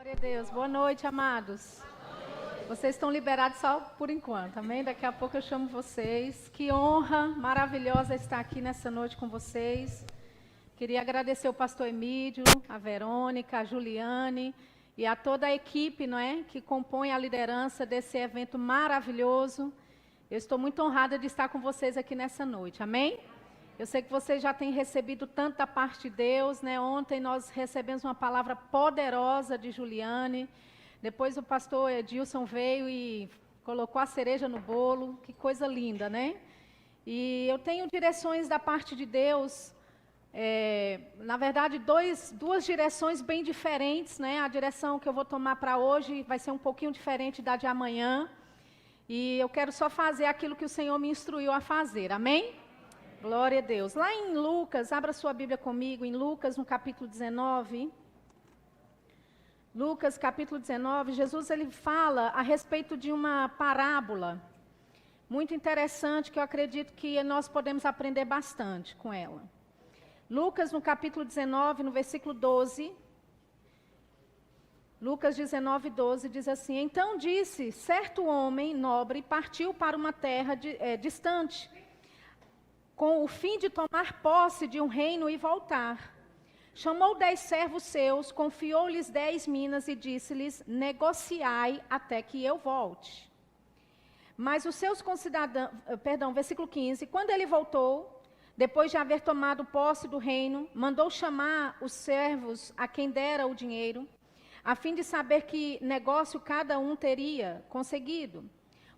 Glória a Deus. Boa noite, amados. Vocês estão liberados só por enquanto, amém? Daqui a pouco eu chamo vocês. Que honra maravilhosa estar aqui nessa noite com vocês. Queria agradecer o pastor Emílio, a Verônica, a Juliane e a toda a equipe, não é, que compõe a liderança desse evento maravilhoso. Eu estou muito honrada de estar com vocês aqui nessa noite, amém? Eu sei que vocês já têm recebido tanto da parte de Deus, né? Ontem nós recebemos uma palavra poderosa de Juliane. Depois o pastor Edilson veio e colocou a cereja no bolo. Que coisa linda, né? E eu tenho direções da parte de Deus. Na verdade, duas direções bem diferentes, né? A direção que eu vou tomar para hoje vai ser um pouquinho diferente da de amanhã. E eu quero só fazer aquilo que o Senhor me instruiu a fazer, amém? Glória a Deus. Lá em Lucas, abra sua Bíblia comigo, em Lucas, no capítulo 19. Lucas, capítulo 19, Jesus ele fala a respeito de uma parábola muito interessante, que eu acredito que nós podemos aprender bastante com ela. Lucas, no capítulo 19, no versículo 12. Lucas 19, 12, diz assim: Então disse, certo homem nobre partiu para uma terra distante, com o fim de tomar posse de um reino e voltar. Chamou 10 servos seus, confiou-lhes 10 minas e disse-lhes: negociai até que eu volte. Mas os seus concidadãos, versículo 15, quando ele voltou, depois de haver tomado posse do reino, mandou chamar os servos a quem dera o dinheiro, a fim de saber que negócio cada um teria conseguido.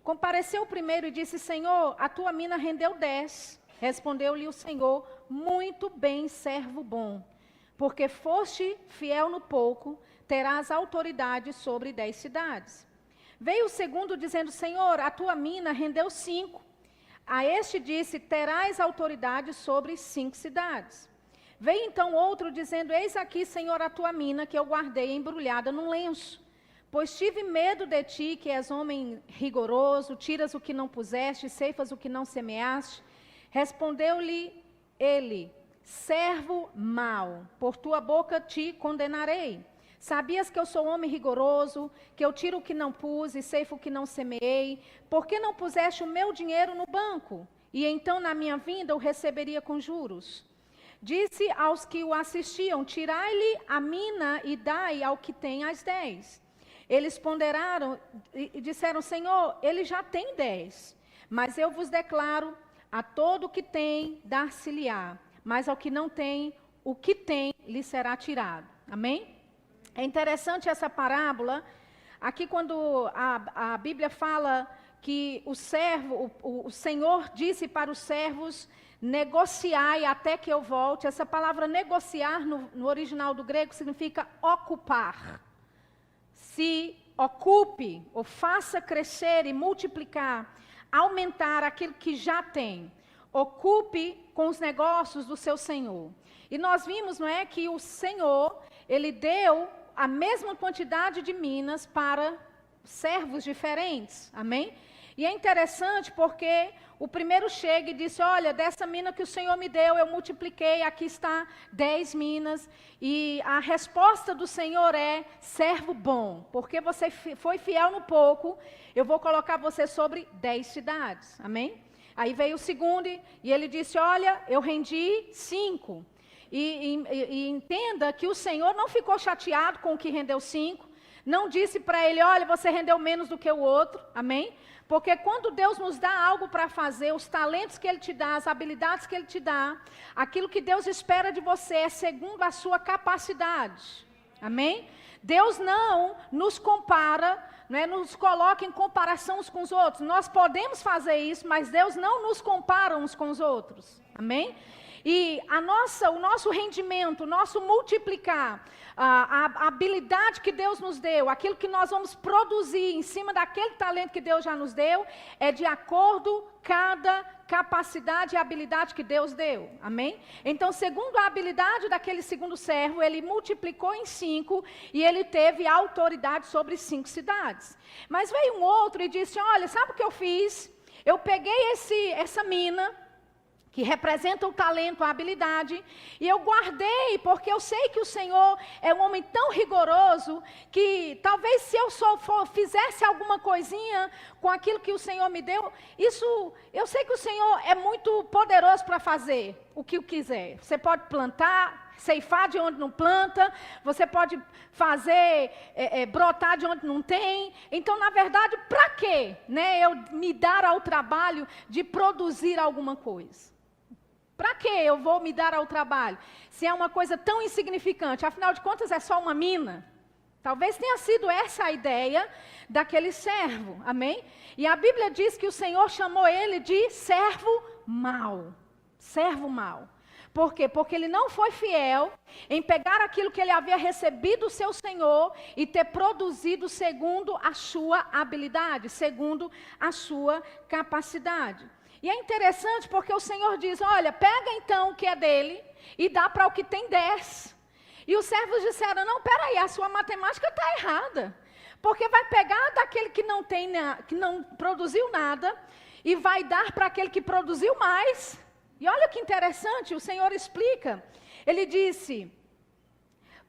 Compareceu o primeiro e disse: Senhor, a tua mina rendeu 10. Respondeu-lhe o Senhor: muito bem, servo bom, porque foste fiel no pouco, terás autoridade sobre 10 cidades. Veio o segundo dizendo: Senhor, a tua mina rendeu 5. A este disse: terás autoridade sobre 5 cidades. Veio então outro dizendo: eis aqui, Senhor, a tua mina, que eu guardei embrulhada num lenço. Pois tive medo de ti, que és homem rigoroso, tiras o que não puseste, ceifas o que não semeaste. Respondeu-lhe ele: servo mau, por tua boca te condenarei. Sabias que eu sou homem rigoroso, que eu tiro o que não pus e ceifo o que não semeei? Por que não puseste o meu dinheiro no banco? E então na minha vinda o receberia com juros. Disse aos que o assistiam: tirai-lhe a mina e dai ao que tem as 10. Eles ponderaram e disseram: Senhor, ele já tem 10. Mas eu vos declaro, a todo o que tem, dar-se-lhe-á, mas ao que não tem, o que tem lhe será tirado. Amém? É interessante essa parábola. Aqui quando a Bíblia fala que o Senhor disse para os servos: negociai até que eu volte. Essa palavra negociar no original do grego significa ocupar. Se ocupe ou faça crescer e multiplicar, aumentar aquilo que já tem. Ocupe com os negócios do seu Senhor. E nós vimos, não é, que o Senhor, ele deu a mesma quantidade de minas para servos diferentes. Amém? E é interessante porque o primeiro chega e disse: olha, dessa mina que o Senhor me deu, eu multipliquei, aqui está 10 minas. E a resposta do Senhor é: servo bom, porque você foi fiel no pouco, eu vou colocar você sobre 10 cidades. Amém? Aí veio o segundo e ele disse: olha, eu rendi 5. E entenda que o Senhor não ficou chateado com o que rendeu 5. Não disse para ele: olha, você rendeu menos do que o outro. Amém? Porque quando Deus nos dá algo para fazer, os talentos que Ele te dá, as habilidades que Ele te dá, aquilo que Deus espera de você é segundo a sua capacidade. Amém? Deus não nos compara, né, nos coloca em comparação uns com os outros. Nós podemos fazer isso, mas Deus não nos compara uns com os outros. Amém? E o nosso rendimento, o nosso multiplicar, a habilidade que Deus nos deu, aquilo que nós vamos produzir em cima daquele talento que Deus já nos deu, é de acordo cada capacidade e habilidade que Deus deu. Amém? Então, segundo a habilidade daquele segundo servo, ele multiplicou em 5 e ele teve autoridade sobre 5 cidades. Mas veio um outro e disse: olha, sabe o que eu fiz? Eu peguei essa mina que representa o talento, a habilidade, e eu guardei, porque eu sei que o Senhor é um homem tão rigoroso, que talvez se eu fizesse alguma coisinha com aquilo que o Senhor me deu, eu sei que o Senhor é muito poderoso para fazer o que quiser. Você pode plantar, ceifar de onde não planta, você pode fazer brotar de onde não tem. Então, na verdade, para quê, né, eu me dar ao trabalho de produzir alguma coisa? Para que eu vou me dar ao trabalho? Se é uma coisa tão insignificante, afinal de contas é só uma mina. Talvez tenha sido essa a ideia daquele servo, amém? E a Bíblia diz que o Senhor chamou ele de servo mau. Servo mau. Por quê? Porque ele não foi fiel em pegar aquilo que ele havia recebido do seu Senhor e ter produzido segundo a sua habilidade, segundo a sua capacidade. E é interessante porque o Senhor diz, olha, pega então o que é dele e dá para o que tem 10. E os servos disseram, não, peraí, a sua matemática está errada. Porque vai pegar daquele que não tem, que não produziu nada e vai dar para aquele que produziu mais. E olha que interessante, o Senhor explica. Ele disse,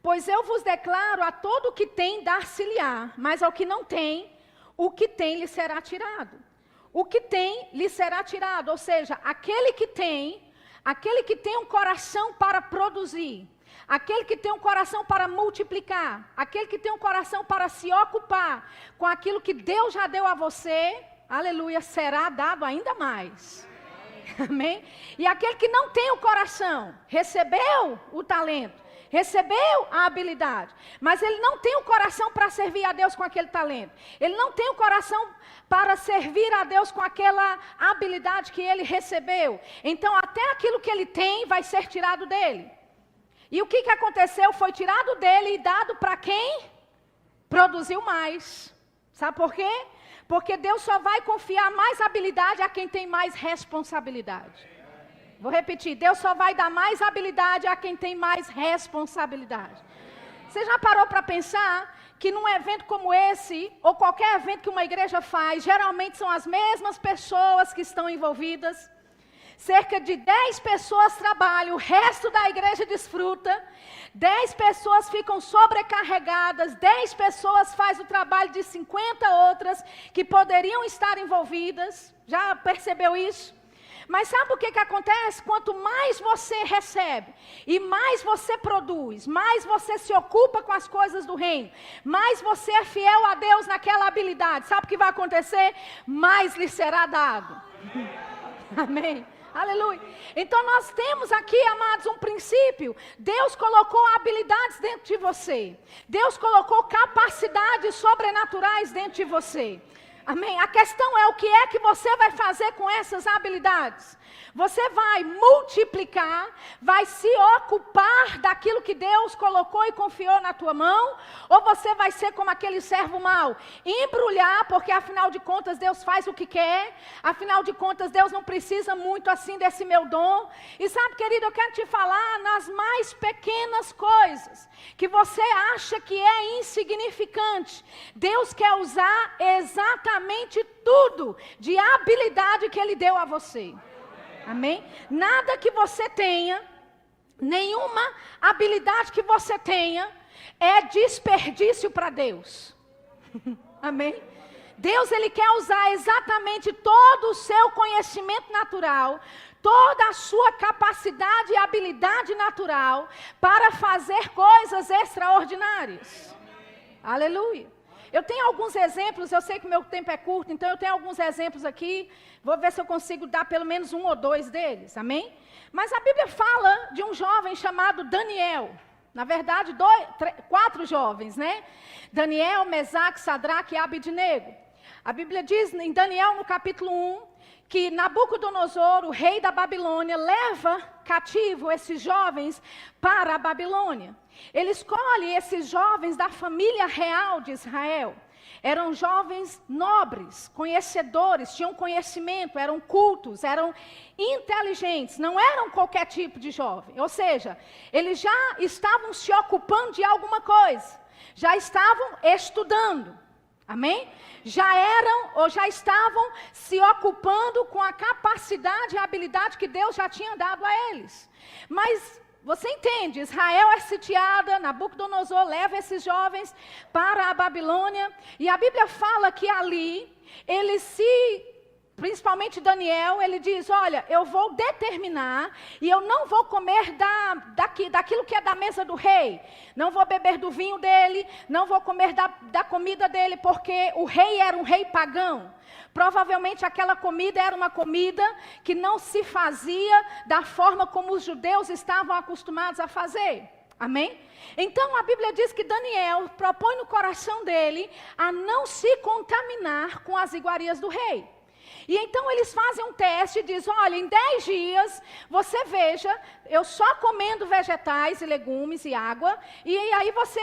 pois eu vos declaro a todo o que tem dar-se-lhe-á, mas ao que não tem, o que tem lhe será tirado. O que tem lhe será tirado, ou seja, aquele que tem um coração para produzir, aquele que tem um coração para multiplicar, aquele que tem um coração para se ocupar com aquilo que Deus já deu a você, aleluia, será dado ainda mais. Amém? E aquele que não tem o coração, recebeu o talento, recebeu a habilidade, mas ele não tem o coração para servir a Deus com aquele talento. Ele não tem o coração para servir a Deus com aquela habilidade que ele recebeu. Então até aquilo que ele tem vai ser tirado dele. E o que aconteceu? Foi tirado dele e dado para quem produziu mais. Sabe por quê? Porque Deus só vai confiar mais habilidade a quem tem mais responsabilidade. Vou repetir, Deus só vai dar mais habilidade a quem tem mais responsabilidade. Você já parou para pensar que num evento como esse, ou qualquer evento que uma igreja faz, geralmente são as mesmas pessoas que estão envolvidas? Cerca de 10 pessoas trabalham, o resto da igreja desfruta, 10 pessoas ficam sobrecarregadas, 10 pessoas fazem o trabalho de 50 outras que poderiam estar envolvidas. Já percebeu isso? Mas sabe o que acontece? Quanto mais você recebe e mais você produz, mais você se ocupa com as coisas do reino, mais você é fiel a Deus naquela habilidade, sabe o que vai acontecer? Mais lhe será dado. Amém? Aleluia. Então nós temos aqui, amados, um princípio. Deus colocou habilidades dentro de você. Deus colocou capacidades sobrenaturais dentro de você. Amém? A questão é o que é que você vai fazer com essas habilidades. Você vai multiplicar, vai se ocupar daquilo que Deus colocou e confiou na tua mão, ou você vai ser como aquele servo mau, embrulhar, porque afinal de contas Deus faz o que quer, afinal de contas Deus não precisa muito assim desse meu dom. E sabe, querido, eu quero te falar nas mais pequenas coisas, que você acha que é insignificante, Deus quer usar exatamente tudo de habilidade que Ele deu a você. Amém? Nada que você tenha, nenhuma habilidade que você tenha, é desperdício para Deus. Amém? Deus, Ele quer usar exatamente todo o seu conhecimento natural, toda a sua capacidade e habilidade natural para fazer coisas extraordinárias. Aleluia. Eu tenho alguns exemplos, eu sei que o meu tempo é curto, então eu tenho alguns exemplos aqui. Vou ver se eu consigo dar pelo menos 1 ou 2 deles, amém? Mas a Bíblia fala de um jovem chamado Daniel. Na verdade, 4 jovens, né? Daniel, Mesaque, Sadraque e Abednego. A Bíblia diz em Daniel, no capítulo 1, que Nabucodonosor, o rei da Babilônia, leva cativo esses jovens para a Babilônia. Ele escolhe esses jovens da família real de Israel. Eram jovens nobres, conhecedores, tinham conhecimento, eram cultos, eram inteligentes, não eram qualquer tipo de jovem. Ou seja, eles já estavam se ocupando de alguma coisa, já estavam estudando. Amém? Já eram ou já estavam se ocupando com a capacidade e a habilidade que Deus já tinha dado a eles. Mas você entende, Israel é sitiada, Nabucodonosor leva esses jovens para a Babilônia, e a Bíblia fala que ali, principalmente Daniel, ele diz, olha, eu vou determinar, e eu não vou comer daquilo que é da mesa do rei, não vou beber do vinho dele, não vou comer da comida dele, porque o rei era um rei pagão. Provavelmente aquela comida era uma comida que não se fazia da forma como os judeus estavam acostumados a fazer. Amém? Então a Bíblia diz que Daniel propõe no coração dele a não se contaminar com as iguarias do rei. E então eles fazem um teste e dizem, olha, em 10 dias, você veja, eu só comendo vegetais e legumes e água, e aí você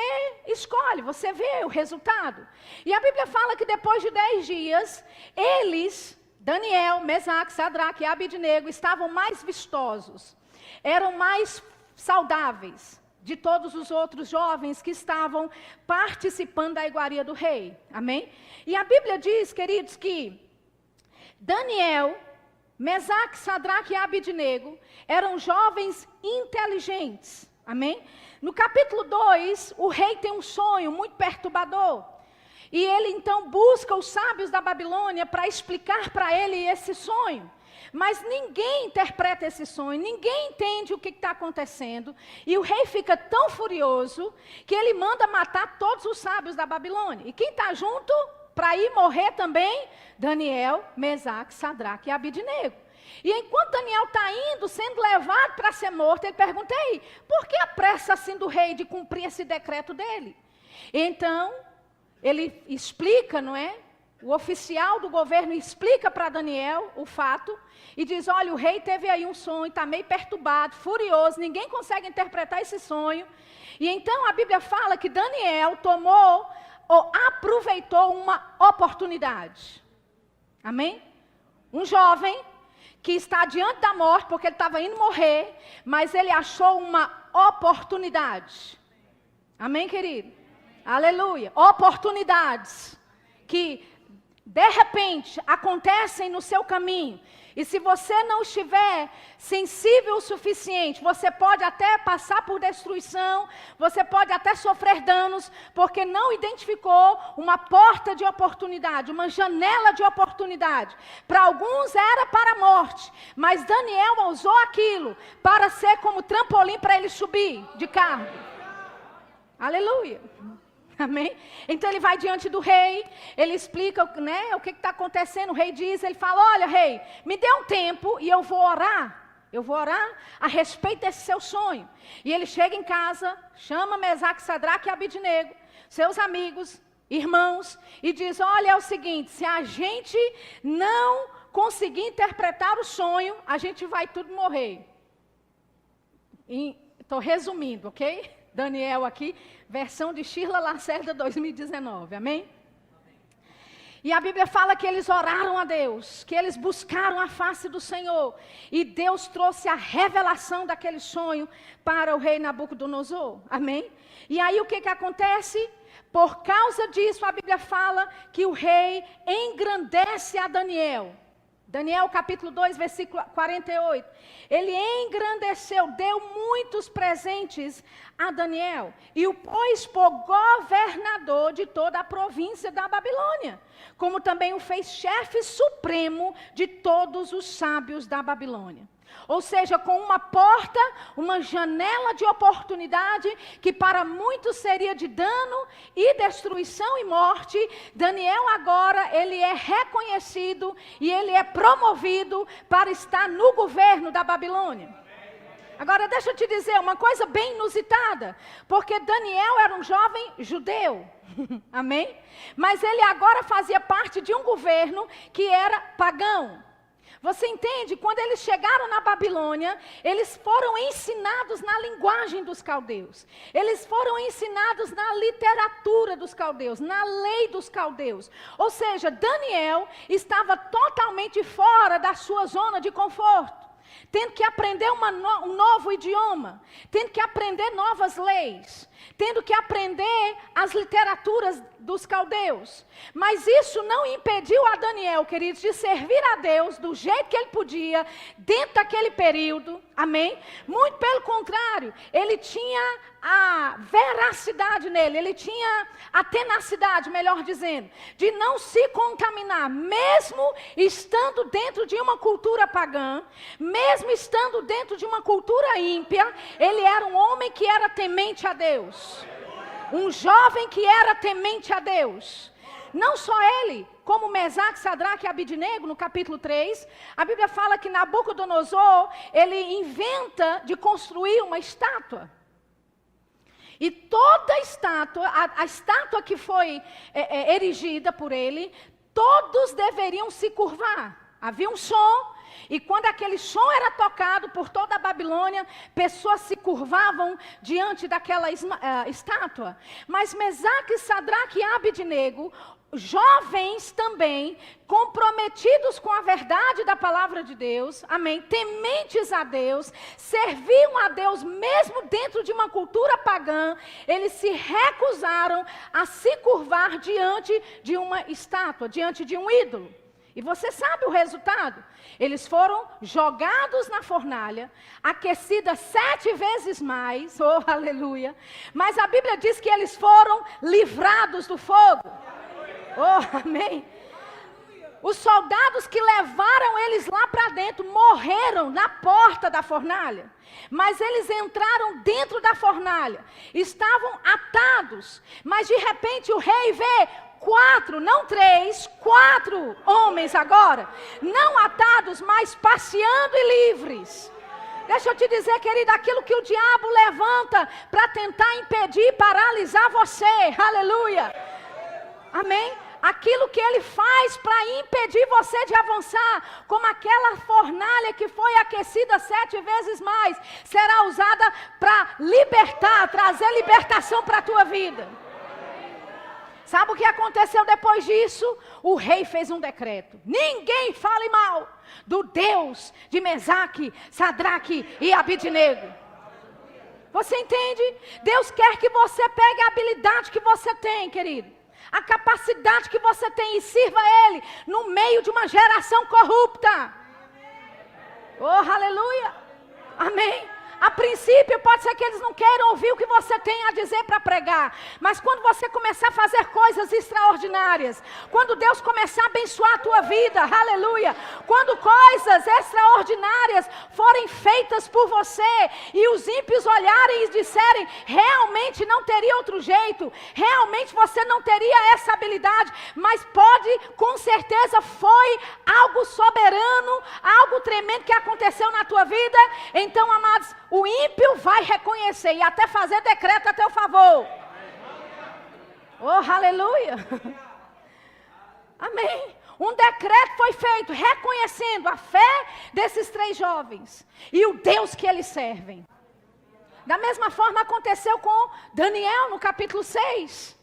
escolhe, você vê o resultado. E a Bíblia fala que depois de 10 dias, eles, Daniel, Mesaque, Sadraque e Abednego, estavam mais vistosos, eram mais saudáveis de todos os outros jovens que estavam participando da iguaria do rei. Amém? E a Bíblia diz, queridos, que Daniel, Mesaque, Sadraque e Abednego eram jovens inteligentes. Amém? No capítulo 2, o rei tem um sonho muito perturbador. E ele então busca os sábios da Babilônia para explicar para ele esse sonho. Mas ninguém interpreta esse sonho, ninguém entende o que está acontecendo. E o rei fica tão furioso que ele manda matar todos os sábios da Babilônia. E quem está junto para ir morrer também? Daniel, Mesaque, Sadraque e Abednego. E enquanto Daniel está indo, sendo levado para ser morto, ele pergunta, ei, por que a pressa assim do rei de cumprir esse decreto dele? Então, ele explica, não é? O oficial do governo explica para Daniel o fato e diz, olha, o rei teve aí um sonho, está meio perturbado, furioso, ninguém consegue interpretar esse sonho. E então a Bíblia fala que Daniel tomou ou aproveitou uma oportunidade. Amém? Um jovem que está diante da morte, porque ele estava indo morrer, mas ele achou uma oportunidade. Amém, querido? Aleluia. Oportunidades que de repente acontecem no seu caminho. E se você não estiver sensível o suficiente, você pode até passar por destruição, você pode até sofrer danos, porque não identificou uma porta de oportunidade, uma janela de oportunidade. Para alguns era para a morte, mas Daniel usou aquilo para ser como trampolim para ele subir de cargo. Aleluia. Amém? Então ele vai diante do rei, ele explica, né, o que está acontecendo, o rei diz, ele fala, olha rei, me dê um tempo e eu vou orar a respeito desse seu sonho. E ele chega em casa, chama Mesaque, Sadraque e Abednego, seus amigos, irmãos, e diz, olha, é o seguinte, se a gente não conseguir interpretar o sonho, a gente vai tudo morrer. Estou resumindo, ok? Daniel aqui, versão de Shirla Lacerda 2019, amém? E a Bíblia fala que eles oraram a Deus, que eles buscaram a face do Senhor, e Deus trouxe a revelação daquele sonho para o rei Nabucodonosor, amém? E aí o que acontece? Por causa disso a Bíblia fala que o rei engrandece a Daniel. Daniel capítulo 2, versículo 48. Ele engrandeceu, deu muitos presentes a Daniel e o pôs por governador de toda a província da Babilônia, como também o fez chefe supremo de todos os sábios da Babilônia. Ou seja, com uma porta, uma janela de oportunidade que para muitos seria de dano e destruição e morte, Daniel agora ele é reconhecido e ele é promovido para estar no governo da Babilônia. Agora deixa eu te dizer uma coisa bem inusitada, porque Daniel era um jovem judeu, amém? Mas ele agora fazia parte de um governo que era pagão. Você entende? Quando eles chegaram na Babilônia, eles foram ensinados na linguagem dos caldeus. Eles foram ensinados na literatura dos caldeus, na lei dos caldeus. Ou seja, Daniel estava totalmente fora da sua zona de conforto. tendo que aprender um novo idioma, tendo que aprender novas leis, tendo que aprender as literaturas dos caldeus. Mas isso não impediu a Daniel, queridos, de servir a Deus do jeito que ele podia, dentro daquele período, amém? Muito pelo contrário, ele tinha a veracidade nele, ele tinha a tenacidade, melhor dizendo, de não se contaminar, mesmo estando dentro de uma cultura pagã, mesmo estando dentro de uma cultura ímpia, ele era um homem que era temente a Deus, um jovem que era temente a Deus. Não só ele, como Mesaque, Sadraque e Abidnego, no capítulo 3, a Bíblia fala que Nabucodonosor, ele inventa de construir uma estátua. E toda a estátua que foi erigida por ele, todos deveriam se curvar. Havia um som, e quando aquele som era tocado por toda a Babilônia, pessoas se curvavam diante daquela estátua. Mas Mesaque, Sadraque e Abidnego, jovens também, comprometidos com a verdade da palavra de Deus, amém, tementes a Deus, serviam a Deus mesmo dentro de uma cultura pagã, eles se recusaram a se curvar diante de uma estátua, diante de um ídolo. E você sabe o resultado? Eles foram jogados na fornalha, aquecidas 7 vezes mais, oh aleluia, mas a Bíblia diz que eles foram livrados do fogo. Oh, amém. Os soldados que levaram eles lá para dentro morreram na porta da fornalha. Mas eles entraram dentro da fornalha. Estavam atados. Mas de repente o rei vê 4, não 3, 4 homens agora. Não atados, mas passeando e livres. Deixa eu te dizer, querida, aquilo que o diabo levanta para tentar impedir, paralisar você. Aleluia. Amém? Aquilo que ele faz para impedir você de avançar, como aquela fornalha que foi aquecida 7 vezes mais, será usada para libertar, trazer libertação para a tua vida. Sabe o que aconteceu depois disso? O rei fez um decreto: ninguém fale mal do Deus de Mesaque, Sadraque e Abidnego. Você entende? Deus quer que você pegue a habilidade que você tem, querido, a capacidade que você tem, e sirva a Ele no meio de uma geração corrupta. Oh, aleluia. Amém. A princípio pode ser que eles não queiram ouvir o que você tem a dizer para pregar, mas quando você começar a fazer coisas extraordinárias, quando Deus começar a abençoar a tua vida, aleluia, quando coisas extraordinárias forem feitas por você, e os ímpios olharem e disserem, realmente não teria outro jeito, realmente você não teria essa habilidade, mas pode, com certeza foi algo soberano, algo tremendo que aconteceu na tua vida. Então, amados, o ímpio vai reconhecer e até fazer decreto a teu favor. Oh, aleluia. Amém. Um decreto foi feito reconhecendo a fé desses 3 jovens e o Deus que eles servem. Da mesma forma aconteceu com Daniel no capítulo 6.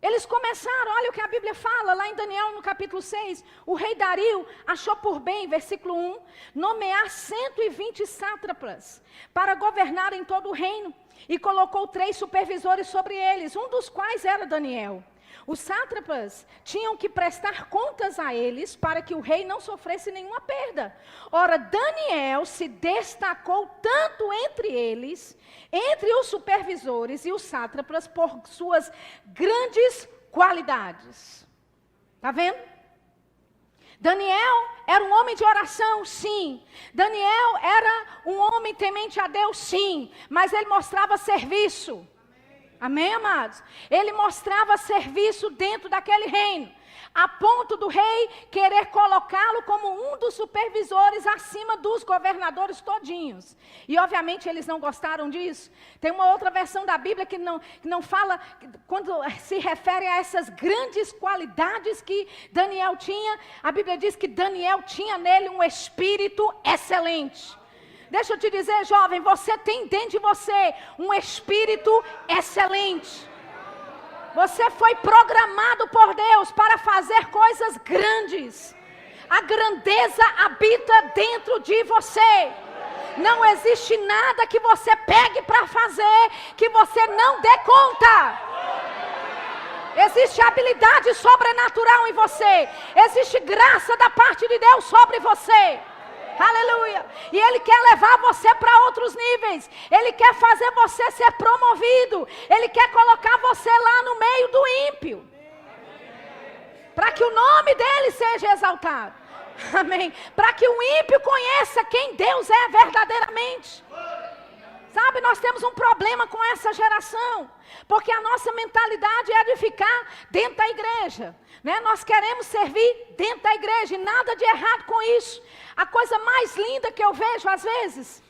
Eles começaram, olha o que a Bíblia fala lá em Daniel no capítulo 6. O rei Dario achou por bem, versículo 1, nomear 120 sátrapas para governar em todo o reino. E colocou 3 supervisores sobre eles, um dos quais era Daniel. Os sátrapas tinham que prestar contas a eles para que o rei não sofresse nenhuma perda. Ora, Daniel se destacou tanto entre eles, entre os supervisores e os sátrapas, por suas grandes qualidades. Está vendo? Daniel era um homem de oração, sim. Daniel era um homem temente a Deus, sim. Mas ele mostrava serviço. Amém, amados? Ele mostrava serviço dentro daquele reino, a ponto do rei querer colocá-lo como um dos supervisores acima dos governadores todinhos. E obviamente eles não gostaram disso. Tem uma outra versão da Bíblia que não fala, quando se refere a essas grandes qualidades que Daniel tinha, a Bíblia diz que Daniel tinha nele um espírito excelente. Deixa eu te dizer, jovem, você tem dentro de você um espírito excelente. Você foi programado por Deus para fazer coisas grandes. A grandeza habita dentro de você. Não existe nada que você pegue para fazer que você não dê conta. Existe habilidade sobrenatural em você. Existe graça da parte de Deus sobre você. Aleluia. E Ele quer levar você para outros níveis. Ele quer fazer você ser promovido. Ele quer colocar você lá no meio do ímpio, para que o nome dele seja exaltado. Amém. Para que o ímpio conheça quem Deus é verdadeiramente. Sabe, nós temos um problema com essa geração, porque a nossa mentalidade é de ficar dentro da igreja, né? Nós queremos servir dentro da igreja, e nada de errado com isso. A coisa mais linda que eu vejo às vezes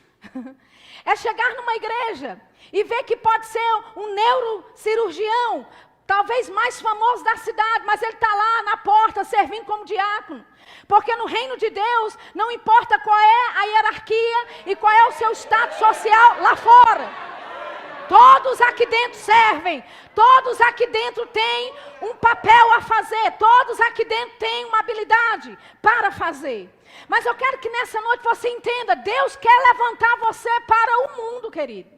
é chegar numa igreja e ver que pode ser um neurocirurgião, talvez mais famoso da cidade, mas ele está lá na porta servindo como diácono. Porque no reino de Deus não importa qual é a hierarquia e qual é o seu status social lá fora. Todos aqui dentro servem, todos aqui dentro têm um papel a fazer, todos aqui dentro têm uma habilidade para fazer. Mas eu quero que nessa noite você entenda, Deus quer levantar você para o mundo, querido.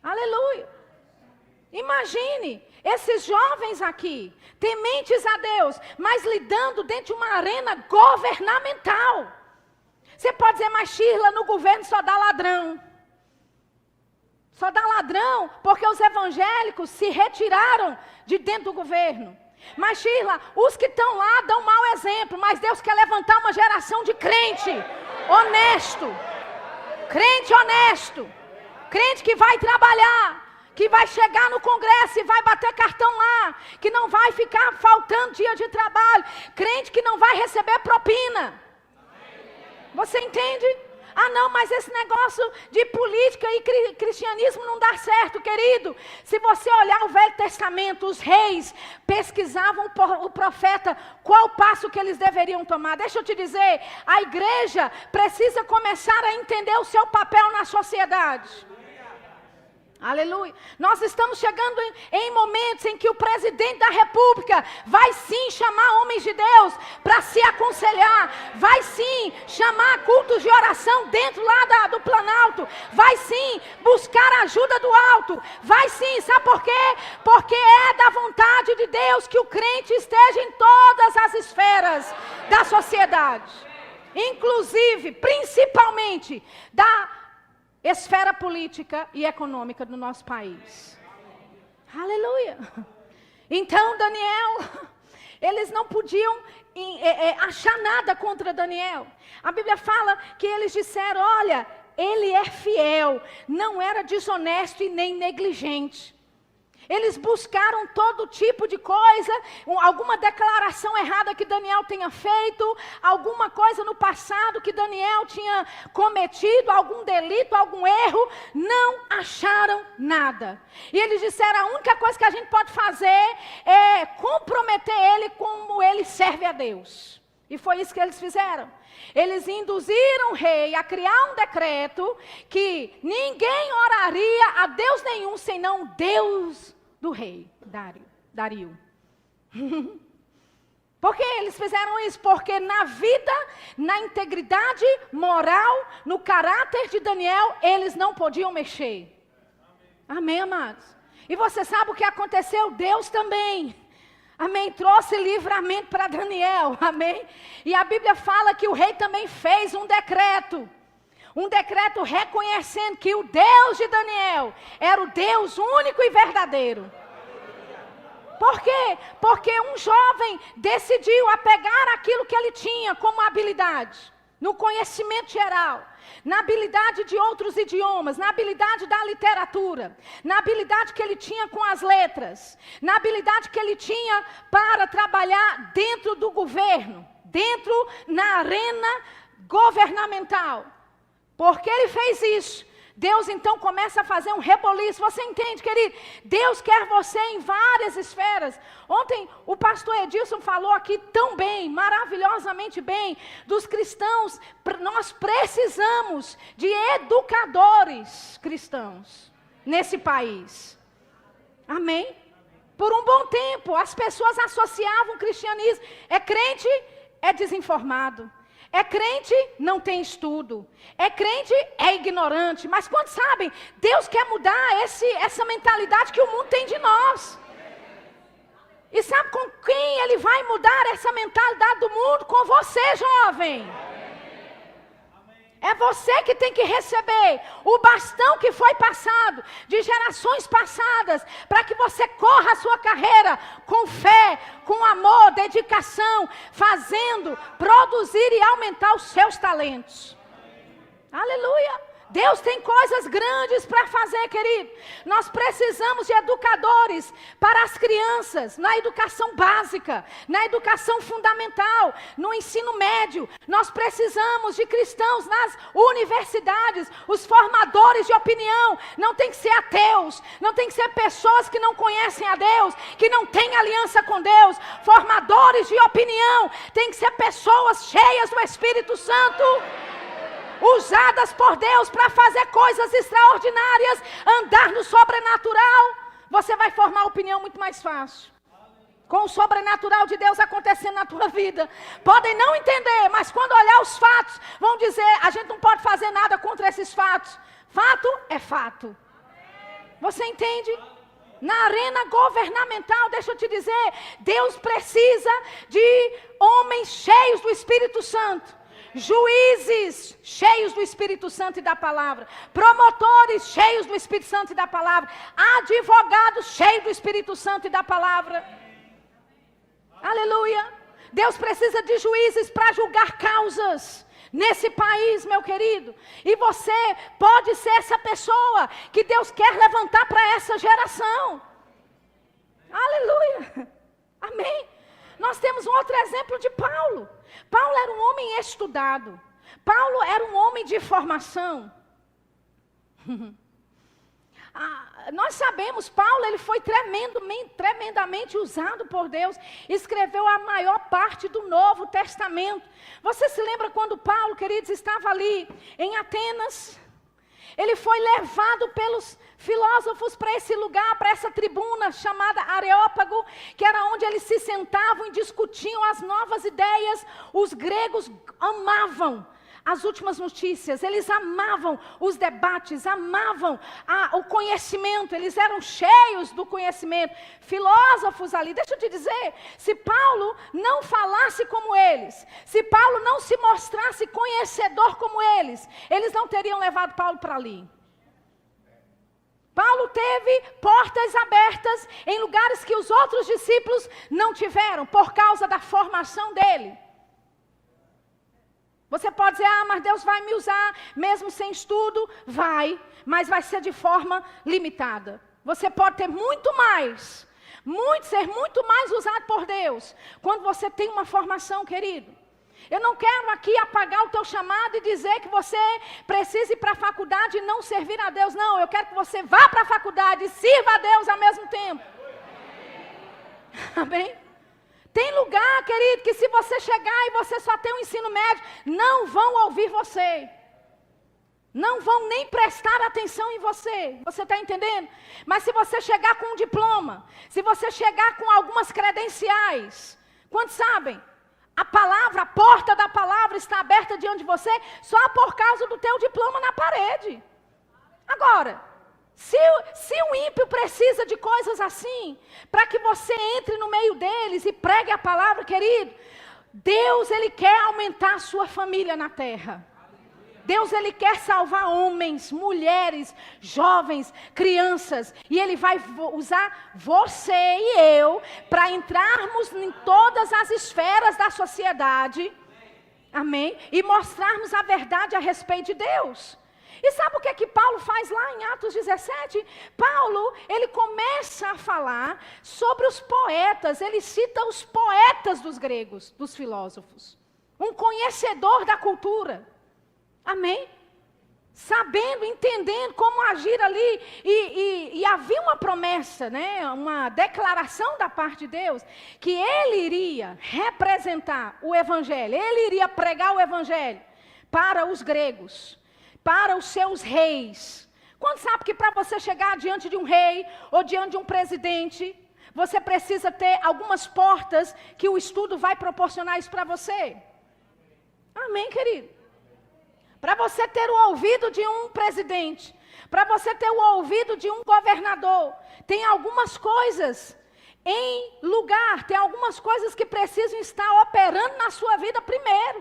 Aleluia. Imagine esses jovens aqui, tementes a Deus, mas lidando dentro de uma arena governamental. Você pode dizer, mas Shirla, no governo só dá ladrão. Só dá ladrão porque os evangélicos se retiraram de dentro do governo. Mas Shirla, os que estão lá dão mau exemplo, mas Deus quer levantar uma geração de crente honesto. Crente honesto. Crente que vai trabalhar, que vai chegar no congresso e vai bater cartão lá, que não vai ficar faltando dia de trabalho, crente que não vai receber propina. Você entende? Ah não, mas esse negócio de política e cristianismo não dá certo, querido. Se você olhar o Velho Testamento, os reis pesquisavam o profeta, qual passo que eles deveriam tomar. Deixa eu te dizer, a igreja precisa começar a entender o seu papel na sociedade. Aleluia. Nós estamos chegando em momentos em que o presidente da república vai sim chamar homens de Deus para se aconselhar, vai sim chamar cultos de oração dentro lá do Planalto, vai sim buscar a ajuda do alto, vai sim, sabe por quê? Porque é da vontade de Deus que o crente esteja em todas as esferas da sociedade, inclusive, principalmente, da esfera política e econômica do nosso país. Aleluia. Então Daniel, eles não podiam achar nada contra Daniel. A Bíblia fala que eles disseram, olha, ele é fiel, não era desonesto e nem negligente. Eles buscaram todo tipo de coisa, alguma declaração errada que Daniel tenha feito, alguma coisa no passado que Daniel tinha cometido, algum delito, algum erro, não acharam nada. E eles disseram, a única coisa que a gente pode fazer é comprometer ele como ele serve a Deus. E foi isso que eles fizeram. Eles induziram o rei a criar um decreto que ninguém oraria a Deus nenhum, senão Deus do rei, Dario. Por que eles fizeram isso? Porque na vida, na integridade moral, no caráter de Daniel, eles não podiam mexer. Amém, amados? E você sabe o que aconteceu? Deus também, amém, trouxe livramento para Daniel, amém? E a Bíblia fala que o rei também fez um decreto reconhecendo que o Deus de Daniel era o Deus único e verdadeiro. Por quê? Porque um jovem decidiu apegar aquilo que ele tinha como habilidade, no conhecimento geral, na habilidade de outros idiomas, na habilidade da literatura, na habilidade que ele tinha com as letras, na habilidade que ele tinha para trabalhar dentro do governo, na arena governamental. Porque ele fez isso, Deus então começa a fazer um reboliço. Você entende, querido? Deus quer você em várias esferas. Ontem o pastor Edilson falou aqui tão bem, maravilhosamente bem, dos cristãos. Nós precisamos de educadores cristãos nesse país. Amém? Por um bom tempo, as pessoas associavam o cristianismo. É crente, é desinformado. É crente, não tem estudo. É crente, é ignorante. Mas quando sabem, Deus quer mudar essa mentalidade que o mundo tem de nós. E sabe com quem Ele vai mudar essa mentalidade do mundo? Com você, jovem. É você que tem que receber o bastão que foi passado de gerações passadas, para que você corra a sua carreira com fé, com amor, dedicação, fazendo, produzir e aumentar os seus talentos. Aleluia! Deus tem coisas grandes para fazer, querido. Nós precisamos de educadores para as crianças, na educação básica, na educação fundamental, no ensino médio. Nós precisamos de cristãos nas universidades, os formadores de opinião. Não tem que ser ateus, não tem que ser pessoas que não conhecem a Deus, que não têm aliança com Deus. Formadores de opinião tem que ser pessoas cheias do Espírito Santo, usadas por Deus para fazer coisas extraordinárias, andar no sobrenatural. Você vai formar opinião muito mais fácil, com o sobrenatural de Deus acontecendo na tua vida. Podem não entender, mas quando olhar os fatos, vão dizer, a gente não pode fazer nada contra esses fatos. Fato é fato. Você entende? Na arena governamental, deixa eu te dizer, Deus precisa de homens cheios do Espírito Santo. Juízes cheios do Espírito Santo e da palavra, promotores cheios do Espírito Santo e da palavra, advogados cheios do Espírito Santo e da palavra. Aleluia! Deus precisa de juízes para julgar causas nesse país, meu querido. E você pode ser essa pessoa que Deus quer levantar para essa geração. Aleluia! Amém! Nós temos um outro exemplo de Paulo. Paulo era um homem estudado. Paulo era um homem de formação. Nós sabemos, Paulo ele foi tremendamente usado por Deus. Escreveu a maior parte do Novo Testamento. Você se lembra quando Paulo, queridos, estava ali em Atenas? Ele foi levado pelos filósofos para esse lugar, para essa tribuna chamada Areópago, que era onde eles se sentavam e discutiam as novas ideias. Os gregos amavam as últimas notícias, eles amavam os debates, amavam o conhecimento, eles eram cheios do conhecimento. Filósofos ali, deixa eu te dizer, se Paulo não falasse como eles, se Paulo não se mostrasse conhecedor como eles não teriam levado Paulo para ali. Paulo teve portas abertas em lugares que os outros discípulos não tiveram, por causa da formação dele. Você pode dizer, mas Deus vai me usar, mesmo sem estudo? Vai, mas vai ser de forma limitada. Você pode ter ser muito mais usado por Deus, quando você tem uma formação, querido. Eu não quero aqui apagar o teu chamado e dizer que você precisa ir para a faculdade e não servir a Deus. Não, eu quero que você vá para a faculdade e sirva a Deus ao mesmo tempo. Amém? Tem lugar, querido, que se você chegar e você só tem um ensino médio, não vão ouvir você. Não vão nem prestar atenção em você. Você está entendendo? Mas se você chegar com um diploma, se você chegar com algumas credenciais, quantos sabem? A palavra, a porta da palavra está aberta diante de você só por causa do teu diploma na parede. Agora, se um ímpio precisa de coisas assim, para que você entre no meio deles e pregue a palavra, querido, Deus, Ele quer aumentar a sua família na terra. Deus, Ele quer salvar homens, mulheres, jovens, crianças. E Ele vai usar você e eu para entrarmos em todas as esferas da sociedade. Amém? E mostrarmos a verdade a respeito de Deus. E sabe o que é que Paulo faz lá em Atos 17? Paulo, ele começa a falar sobre os poetas. Ele cita os poetas dos gregos, dos filósofos. Um conhecedor da cultura. Amém? Sabendo, entendendo como agir ali. E havia uma promessa, né? Uma declaração da parte de Deus, que ele iria representar o evangelho. Ele iria pregar o evangelho para os gregos, para os seus reis. Quando sabe que para você chegar diante de um rei ou diante de um presidente, você precisa ter algumas portas que o estudo vai proporcionar isso para você. Amém, querido? Para você ter o ouvido de um presidente, para você ter o ouvido de um governador, tem algumas coisas em lugar, tem algumas coisas que precisam estar operando na sua vida primeiro.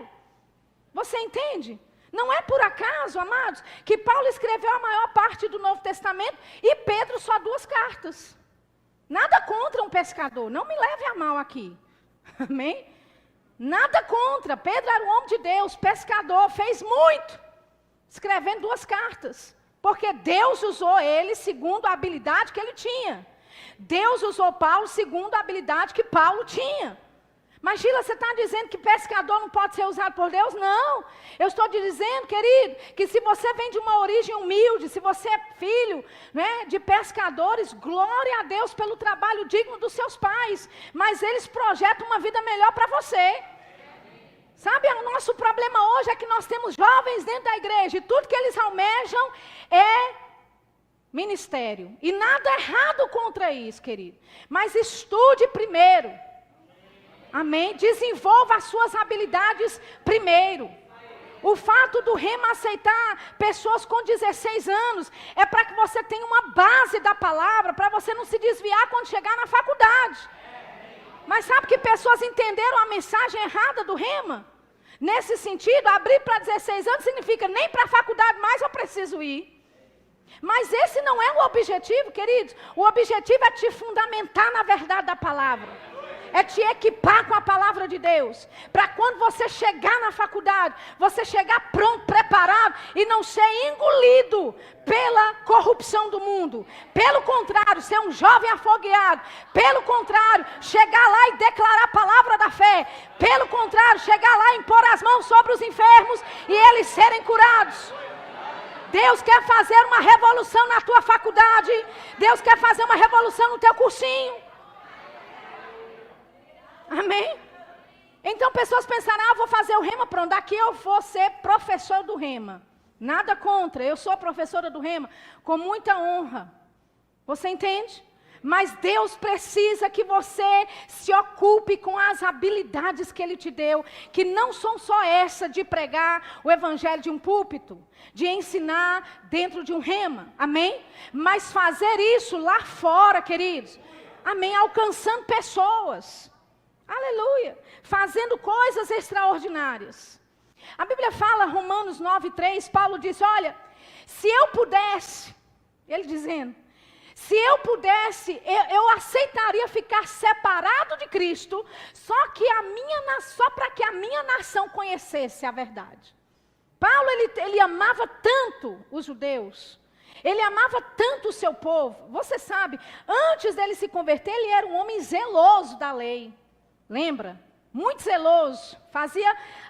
Você entende? Não é por acaso, amados, que Paulo escreveu a maior parte do Novo Testamento e Pedro só 2 cartas. Nada contra um pescador, não me leve a mal aqui. Amém? Nada contra, Pedro era um homem de Deus, pescador, fez muito, escrevendo 2 cartas. Porque Deus usou ele segundo a habilidade que ele tinha. Deus usou Paulo segundo a habilidade que Paulo tinha. Mas Sheila, você está dizendo que pescador não pode ser usado por Deus? Não. Eu estou te dizendo, querido, que se você vem de uma origem humilde, se você é filho, né, de pescadores, glória a Deus pelo trabalho digno dos seus pais. Mas eles projetam uma vida melhor para você. Sabe, o nosso problema hoje é que nós temos jovens dentro da igreja e tudo que eles almejam é ministério. E nada errado contra isso, querido. Mas estude primeiro. Amém? Desenvolva as suas habilidades primeiro. O fato do Rema aceitar pessoas com 16 anos é para que você tenha uma base da palavra, para você não se desviar quando chegar na faculdade. Mas sabe que pessoas entenderam a mensagem errada do Rema? Nesse sentido, abrir para 16 anos significa nem para a faculdade mais eu preciso ir. Mas esse não é o objetivo, queridos. O objetivo é te fundamentar na verdade da palavra. É te equipar com a palavra de Deus. Para quando você chegar na faculdade, você chegar pronto, preparado e não ser engolido pela corrupção do mundo. Pelo contrário, ser um jovem afogueado. Pelo contrário, chegar lá e declarar a palavra da fé. Pelo contrário, chegar lá e impor as mãos sobre os enfermos e eles serem curados. Deus quer fazer uma revolução na tua faculdade. Deus quer fazer uma revolução no teu cursinho. Amém? Então pessoas pensaram, vou fazer o Rema, pronto, daqui eu vou ser professor do Rema. Nada contra, eu sou professora do Rema, com muita honra. Você entende? Mas Deus precisa que você se ocupe com as habilidades que Ele te deu, que não são só essa de pregar o evangelho de um púlpito, de ensinar dentro de um Rema, amém? Mas fazer isso lá fora, queridos, amém? Alcançando pessoas. Aleluia, fazendo coisas extraordinárias. A Bíblia fala, Romanos 9:3, Paulo diz, olha, se eu pudesse, ele dizendo, se eu pudesse, eu aceitaria ficar separado de Cristo, só para que a minha nação conhecesse a verdade. Paulo, ele amava tanto os judeus, ele amava tanto o seu povo. Você sabe, antes dele se converter, ele era um homem zeloso da lei. Lembra? Muito zeloso,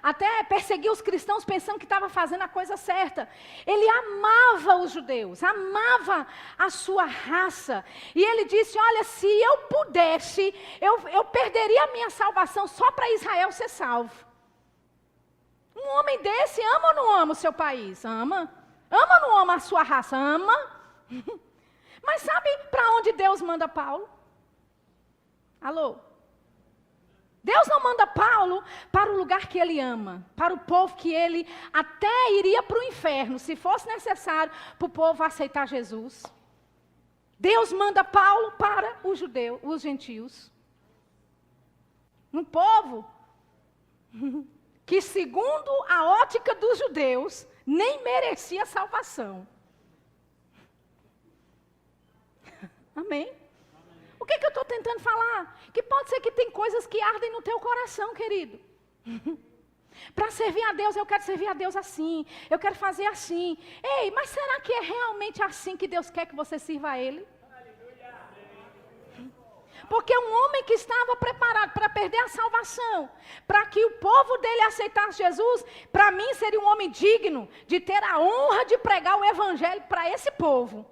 até perseguia os cristãos pensando que estava fazendo a coisa certa. Ele amava os judeus, amava a sua raça. E ele disse, olha, se eu pudesse, eu perderia a minha salvação só para Israel ser salvo. Um homem desse ama ou não ama o seu país? Ama. Ama ou não ama a sua raça? Ama. Mas sabe para onde Deus manda Paulo? Alô? Deus não manda Paulo para o lugar que ele ama, para o povo que ele até iria para o inferno, se fosse necessário para o povo aceitar Jesus. Deus manda Paulo para os judeus, os gentios. Um povo que, segundo a ótica dos judeus, nem merecia salvação. Amém? O que eu estou tentando falar? Que pode ser que tem coisas que ardem no teu coração, querido. Para servir a Deus, eu quero servir a Deus assim. Eu quero fazer assim. Ei, mas será que é realmente assim que Deus quer que você sirva a Ele? Porque um homem que estava preparado para perder a salvação, para que o povo dele aceitasse Jesus, para mim seria um homem digno de ter a honra de pregar o evangelho para esse povo.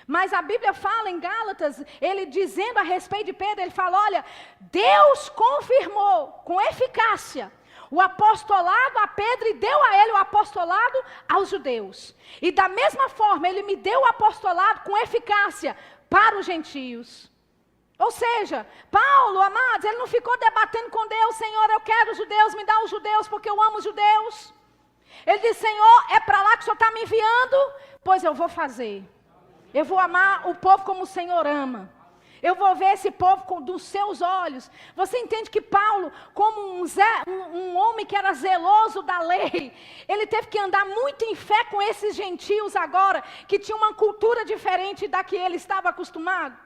Mas a Bíblia fala em Gálatas, ele dizendo a respeito de Pedro, ele fala, olha, Deus confirmou com eficácia o apostolado a Pedro e deu a ele o apostolado aos judeus. E da mesma forma, ele me deu o apostolado com eficácia para os gentios. Ou seja, Paulo, amados, ele não ficou debatendo com Deus, Senhor, eu quero os judeus, me dá os judeus porque eu amo os judeus. Ele disse, Senhor, é para lá que o Senhor está me enviando? Pois eu vou fazer. Eu vou amar o povo como o Senhor ama. Eu vou ver esse povo dos seus olhos. Você entende que Paulo, como um homem que era zeloso da lei, ele teve que andar muito em fé com esses gentios agora, que tinham uma cultura diferente da que ele estava acostumado.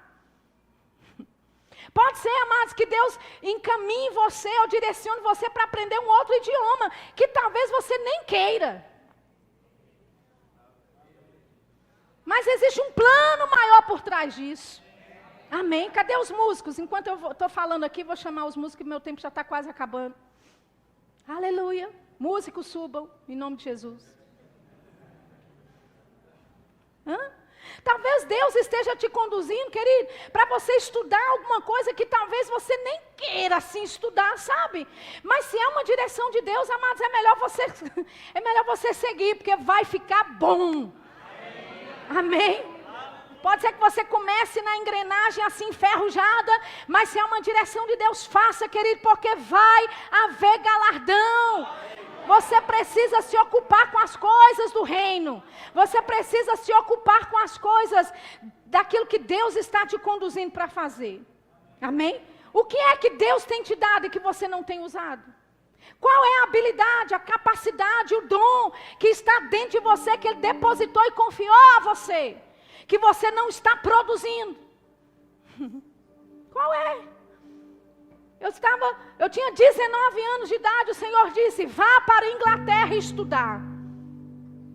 Pode ser, amados, que Deus encaminhe você ou direcione você para aprender um outro idioma, que talvez você nem queira. Mas existe um plano maior por trás disso. Amém? Cadê os músicos? Enquanto eu estou falando aqui, vou chamar os músicos, que meu tempo já está quase acabando. Aleluia. Músicos, subam, em nome de Jesus. Talvez Deus esteja te conduzindo, querido, para você estudar alguma coisa que talvez você nem queira assim estudar, sabe? Mas se é uma direção de Deus, amados, é melhor você seguir, porque vai ficar bom. Amém? Pode ser que você comece na engrenagem assim enferrujada, mas se é uma direção de Deus, faça, querido, porque vai haver galardão. Você precisa se ocupar com as coisas do reino. Você precisa se ocupar com as coisas daquilo que Deus está te conduzindo para fazer. Amém? O que é que Deus tem te dado e que você não tem usado? Qual é a habilidade, a capacidade, o dom que está dentro de você, que Ele depositou e confiou a você, que você não está produzindo? Qual é? Eu tinha 19 anos de idade, o Senhor disse, vá para a Inglaterra estudar.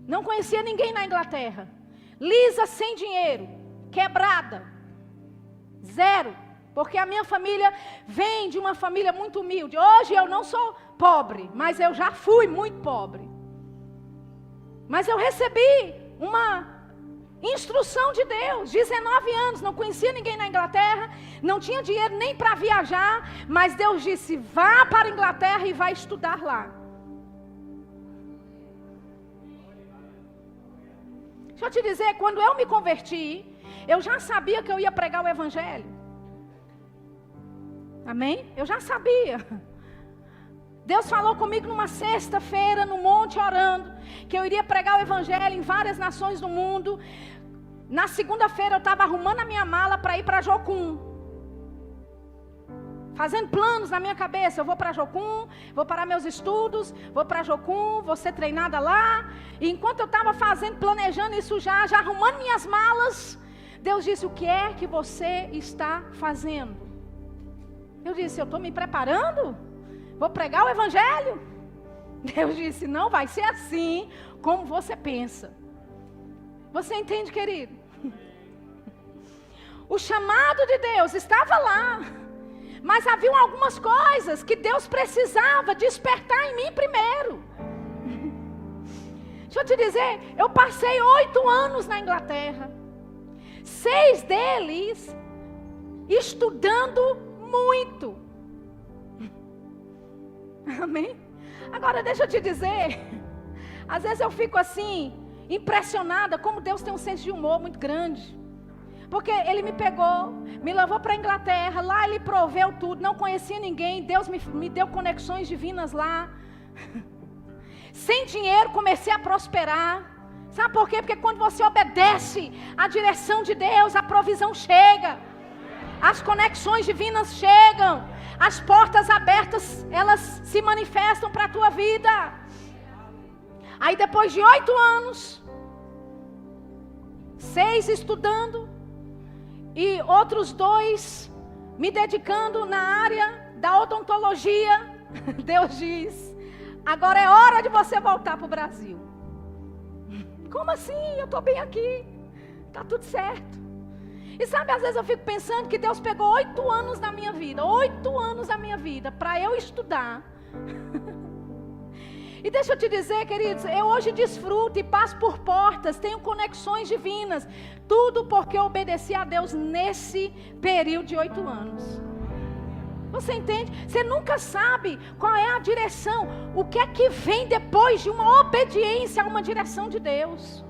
Não conhecia ninguém na Inglaterra. Lisa, sem dinheiro, quebrada, zero. Porque a minha família vem de uma família muito humilde. Hoje eu não sou pobre, mas eu já fui muito pobre. Mas eu recebi uma instrução de Deus, 19 anos, não conhecia ninguém na Inglaterra, não tinha dinheiro nem para viajar, mas Deus disse, vá para a Inglaterra e vai estudar lá. Deixa eu te dizer, quando eu me converti, eu já sabia que eu ia pregar o Evangelho. Amém? Eu já sabia. Deus falou comigo numa sexta-feira, no monte, orando, que eu iria pregar o Evangelho em várias nações do mundo. Na segunda-feira eu estava arrumando a minha mala para ir para Jocum. Fazendo planos na minha cabeça. Eu vou para Jocum, vou parar meus estudos, vou para Jocum, vou ser treinada lá. E enquanto eu estava planejando isso já arrumando minhas malas, Deus disse, o que é que você está fazendo? Eu disse, eu estou me preparando? Vou pregar o Evangelho? Deus disse, não vai ser assim como você pensa. Você entende, querido? O chamado de Deus estava lá, mas haviam algumas coisas que Deus precisava despertar em mim primeiro. Deixa eu te dizer, eu passei 8 anos na Inglaterra, 6 deles estudando muito. Amém? Agora deixa eu te dizer, às vezes eu fico assim, impressionada como Deus tem um senso de humor muito grande. Porque Ele me pegou, me levou para a Inglaterra, lá Ele proveu tudo, não conhecia ninguém, Deus me deu conexões divinas lá. Sem dinheiro comecei a prosperar. Sabe por quê? Porque quando você obedece à direção de Deus, a provisão chega, as conexões divinas chegam, as portas abertas, elas se manifestam para a tua vida. Aí depois de 8 anos, 6 estudando, e outros 2 me dedicando na área da odontologia, Deus diz, agora é hora de você voltar para o Brasil. Como assim? Eu estou bem aqui, está tudo certo. E sabe, às vezes eu fico pensando que Deus pegou 8 anos da minha vida, 8 anos da minha vida, para eu estudar. E deixa eu te dizer, queridos, eu hoje desfruto e passo por portas, tenho conexões divinas, tudo porque eu obedeci a Deus nesse período de 8 anos. Você entende? Você nunca sabe qual é a direção, o que é que vem depois de uma obediência a uma direção de Deus.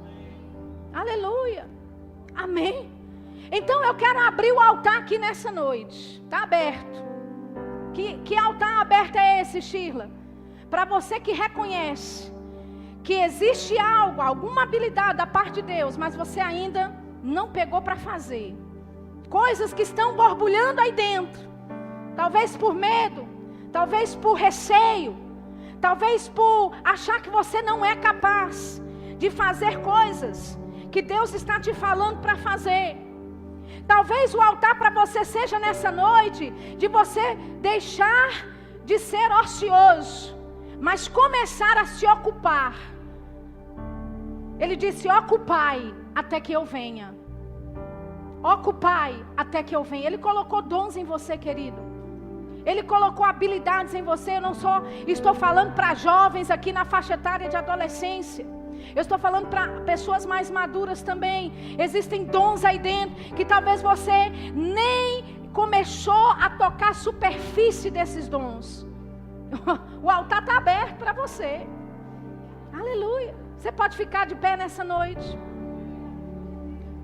Aleluia. Amém. Então eu quero abrir o altar aqui nessa noite. Está aberto. Que altar aberto é esse, Sheila? Para você que reconhece que existe algo, alguma habilidade da parte de Deus, mas você ainda não pegou para fazer. Coisas que estão borbulhando aí dentro. Talvez por medo, talvez por receio, talvez por achar que você não é capaz de fazer coisas que Deus está te falando para fazer. Talvez o altar para você seja nessa noite de você deixar de ser ocioso, mas começar a se ocupar. Ele disse: ocupai até que eu venha. Ocupai até que eu venha. Ele colocou dons em você, querido. Ele colocou habilidades em você. Eu não só estou falando para jovens aqui na faixa etária de adolescência. Eu estou falando para pessoas mais maduras também. Existem dons aí dentro que talvez você nem começou a tocar a superfície desses dons. O altar está aberto para você. Aleluia. Você pode ficar de pé nessa noite.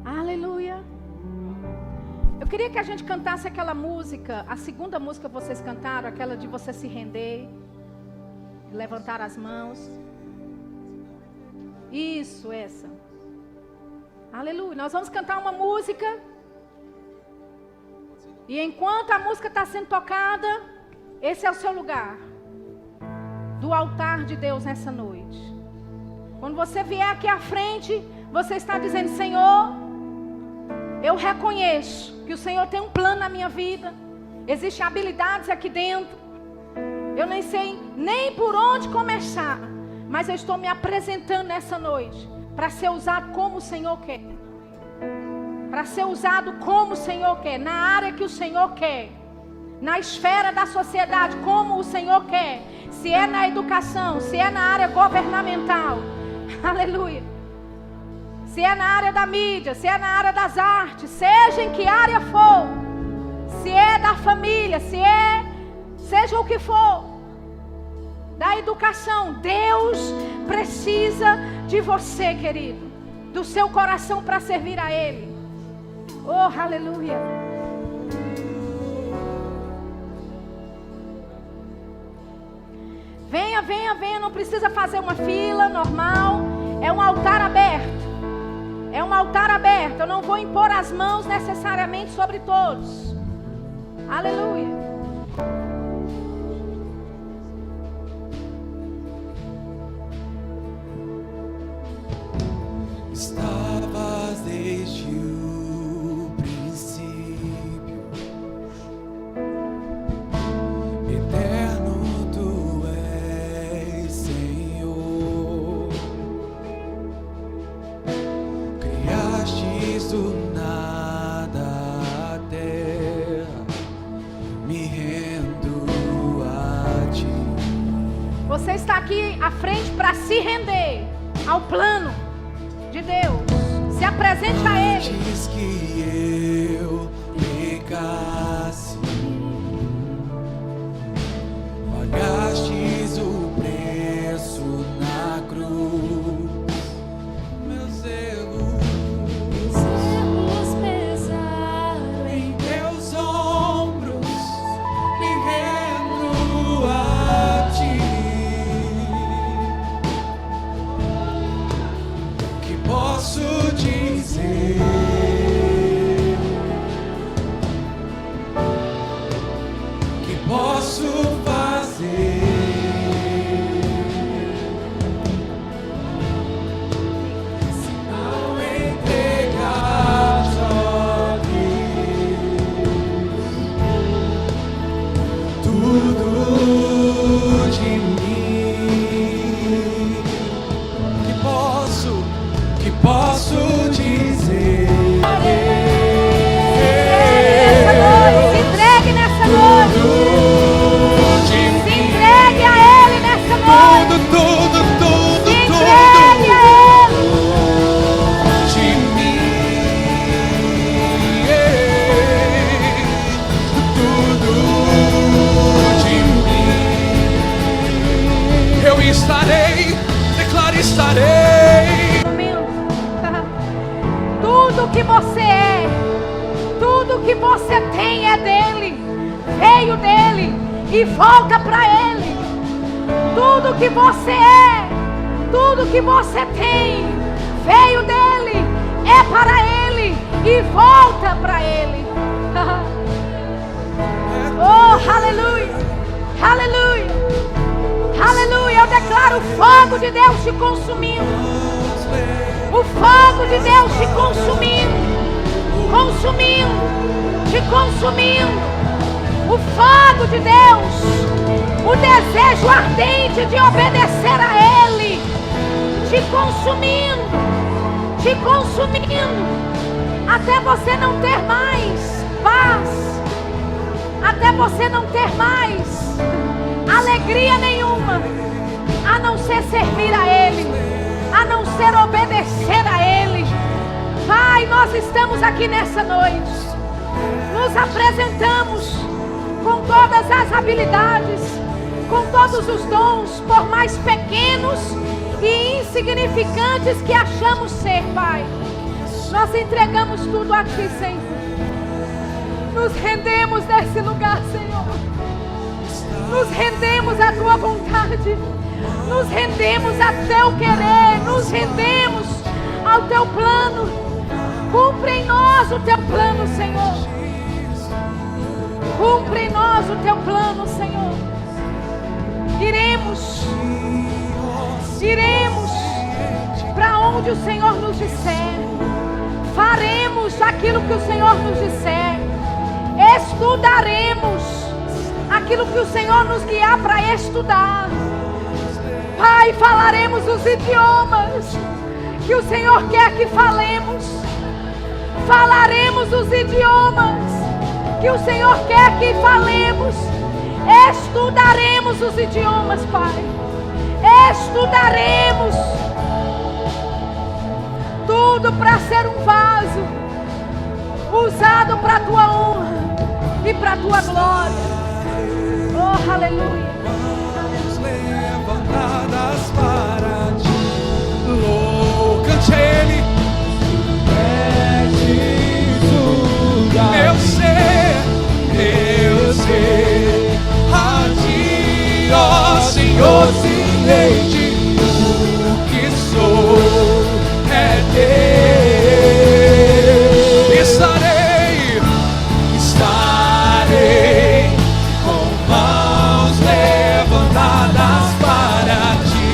Aleluia. Eu queria que a gente cantasse aquela música, a segunda música que vocês cantaram, aquela de você se render, levantar as mãos. Isso, essa. Aleluia. Nós vamos cantar uma música. E enquanto a música está sendo tocada, esse é o seu lugar do altar de Deus nessa noite. Quando você vier aqui à frente, você está dizendo: Senhor, eu reconheço que o Senhor tem um plano na minha vida. Existem habilidades aqui dentro. Eu nem sei nem por onde começar, mas eu estou me apresentando nessa noite para ser usado como o Senhor quer. Para ser usado como o Senhor quer, na área que o Senhor quer, na esfera da sociedade como o Senhor quer. Se é na educação, se é na área governamental, aleluia. Se é na área da mídia, se é na área das artes, seja em que área for, se é da família, seja o que for, da educação, Deus precisa de você, querido, do seu coração para servir a Ele. Oh, aleluia. Venha, venha, venha, não precisa fazer uma fila normal, é um altar aberto. É um altar aberto, eu não vou impor as mãos necessariamente sobre todos. Aleluia. Estavas desde o princípio, eterno tu és, Senhor. Criastes do nada a terra, me rendo a ti. Você está aqui à frente para se render ao plano de Deus. Se apresente a Ele. Antes que eu pecasse, pagastes o preço na cruz. Meus erros pesaram em teus ombros, me rendo a ti. Que posso dizer? Que posso fazer? Se não entregar só Deus tudo de mim? Que posso dizer? Se entregue nessa noite. Tudo de Se mim. entregue a Ele nessa noite. Tudo Se entregue a Ele. de mim. Tudo de mim. Eu estarei, declaro estarei. Tudo que você é, Tudo que você tem é dele, veio dele e volta para ele. Tudo que você é, tudo que você tem, veio dele, é para ele e volta para ele. Oh, aleluia, aleluia, aleluia. Eu declaro o fogo de Deus te consumindo. O fogo de Deus te consumindo, consumindo, te consumindo. O fogo de Deus, o desejo ardente de obedecer a Ele, te consumindo, até você não ter mais paz, até você não ter mais alegria nenhuma, a não ser servir a Ele, a não ser obedecer a Ele. Pai, nós estamos aqui nessa noite, nos apresentamos com todas as habilidades, com todos os dons, por mais pequenos e insignificantes que achamos ser, Pai. Nós entregamos tudo a Ti, Senhor. Nos rendemos nesse lugar, Senhor. Nos rendemos à Tua vontade. Nos rendemos a Teu querer. Nos rendemos ao Teu plano. Cumpre em nós o Teu plano, Senhor. Cumpre em nós o Teu plano, Senhor. Iremos para onde o Senhor nos disser. Faremos aquilo que o Senhor nos disser. Estudaremos aquilo que o Senhor nos guiar para estudar. Pai, falaremos os idiomas que o Senhor quer que falemos. Falaremos os idiomas que o Senhor quer que falemos. Estudaremos os idiomas, Pai. Estudaremos tudo para ser um vaso usado para a Tua honra e para a Tua glória. Oh, aleluia. Mãos levantadas para Ti. Cante a Ele. Eu sei, a Ti, ó Senhor, silente, o que sou é Teu. Estarei com mãos levantadas para Te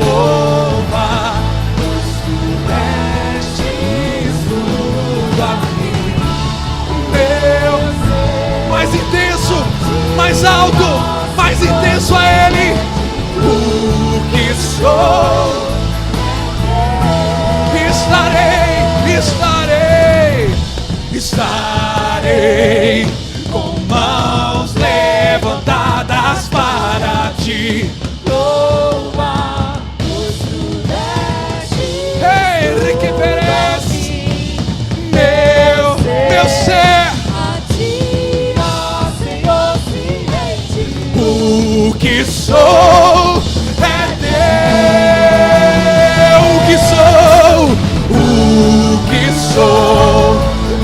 louvar, pois Tu destes tudo a mim. Mais intenso, mais alto, mais intenso a Ele. O que sou, estarei com mãos levantadas para Te louvar, pois Tu destes. Ei, que merece, meu ser. O que sou é Teu. O que sou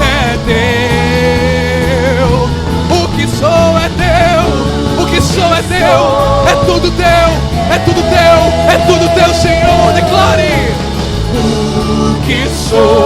é Teu. O que sou é Teu. O que sou é Teu. É tudo Teu. É tudo Teu. É tudo Teu, Senhor. Declare. O que sou